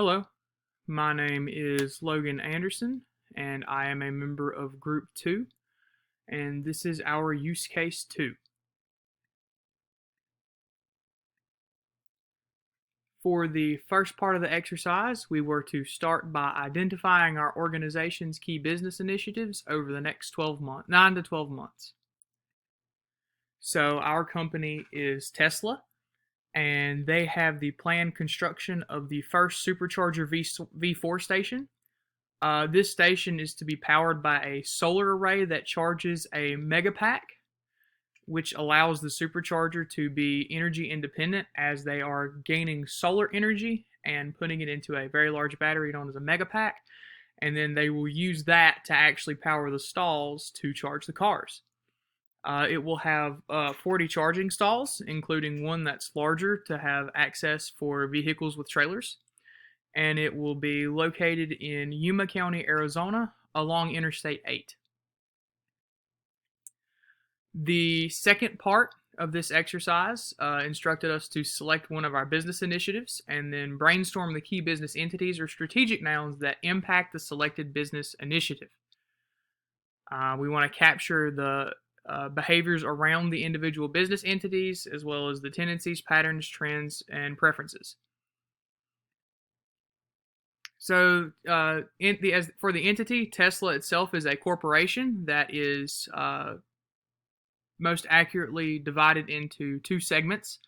Hello, my name is Logan Anderson, and I am a member of Group 2, and this is our use case 2. For the first part of the exercise, we were to start by identifying our organization's key business initiatives over the next 9 to 12 months. So our company is Tesla, and they have the planned construction of the first supercharger V4 station. This station is to be powered by a solar array that charges a megapack, which allows the supercharger to be energy independent as they are gaining solar energy and putting it into a very large battery known as a megapack. And then they will use that to actually power the stalls to charge the cars. It will have 40 charging stalls, including one that's larger to have access for vehicles with trailers. And it will be located in Yuma County, Arizona, along Interstate 8. The second part of this exercise instructed us to select one of our business initiatives and then brainstorm the key business entities or strategic nouns that impact the selected business initiative. We want to capture the behaviors around the individual business entities, as well as the tendencies, patterns, trends, and preferences. So, for the entity, Tesla itself is a corporation that is most accurately divided into two segments: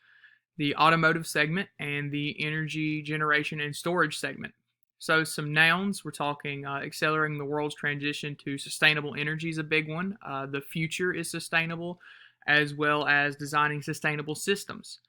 the automotive segment and the energy generation and storage segment. So some nouns, we're talking accelerating the world's transition to sustainable energy is a big one. The future is sustainable, as well as designing sustainable systems.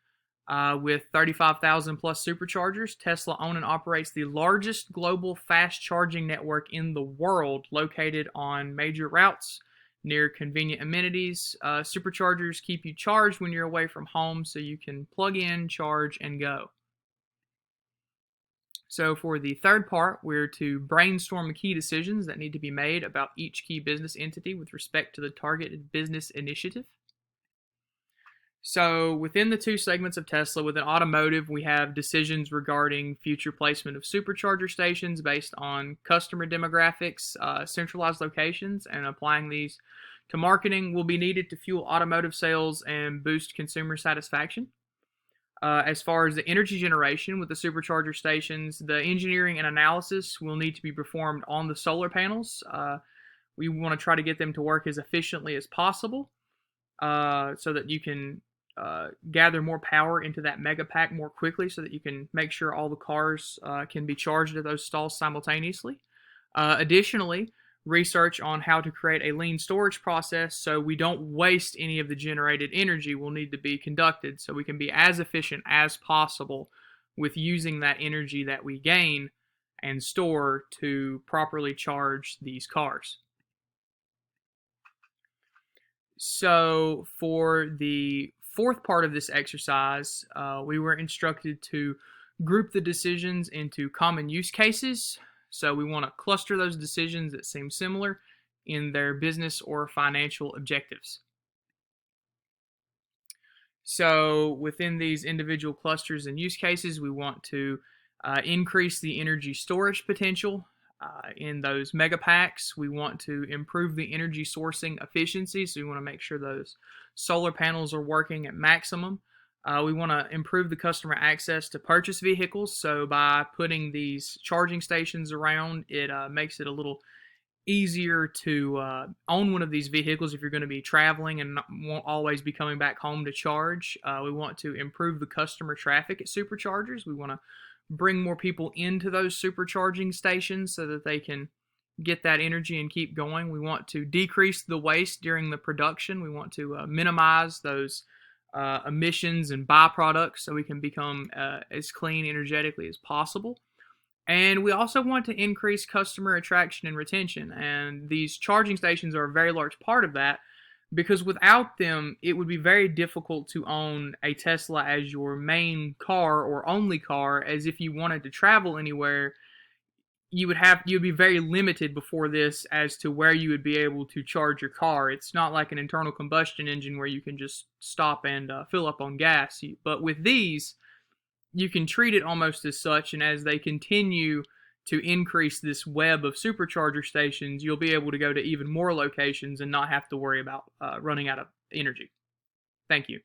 With 35,000 plus superchargers, Tesla owns and operates the largest global fast charging network in the world, located on major routes near convenient amenities. Superchargers keep you charged when you're away from home, so you can plug in, charge, and go. So for the third part, we're to brainstorm the key decisions that need to be made about each key business entity with respect to the targeted business initiative. So within the two segments of Tesla, within automotive, we have decisions regarding future placement of supercharger stations based on customer demographics, centralized locations, and applying these to marketing will be needed to fuel automotive sales and boost consumer satisfaction. As far as the energy generation with the supercharger stations, the engineering and analysis will need to be performed on the solar panels. We want to try to get them to work as efficiently as possible so that you can gather more power into that mega pack more quickly, so that you can make sure all the cars can be charged at those stalls simultaneously. Additionally, research on how to create a lean storage process so we don't waste any of the generated energy will need to be conducted, so we can be as efficient as possible with using that energy that we gain and store to properly charge these cars. So for the fourth part of this exercise, we were instructed to group the decisions into common use cases. So we want to cluster those decisions that seem similar in their business or financial objectives. So within these individual clusters and use cases, we want to increase the energy storage potential in those mega packs. We want to improve the energy sourcing efficiency, so we want to make sure those solar panels are working at maximum. We want to improve the customer access to purchase vehicles, so by putting these charging stations around, it makes it a little easier to own one of these vehicles if you're going to be traveling and won't always be coming back home to charge. We want to improve the customer traffic at superchargers. We want to bring more people into those supercharging stations so that they can get that energy and keep going. We want to decrease the waste during the production. We want to minimize those emissions and byproducts so we can become as clean energetically as possible. And we also want to increase customer attraction and retention. And these charging stations are a very large part of that, because without them, it would be very difficult to own a Tesla as your main car or only car, as if you wanted to travel anywhere, you'd be very limited before this as to where you would be able to charge your car. It's not like an internal combustion engine where you can just stop and fill up on gas. But with these, you can treat it almost as such, and as they continue to increase this web of supercharger stations, you'll be able to go to even more locations and not have to worry about running out of energy. Thank you.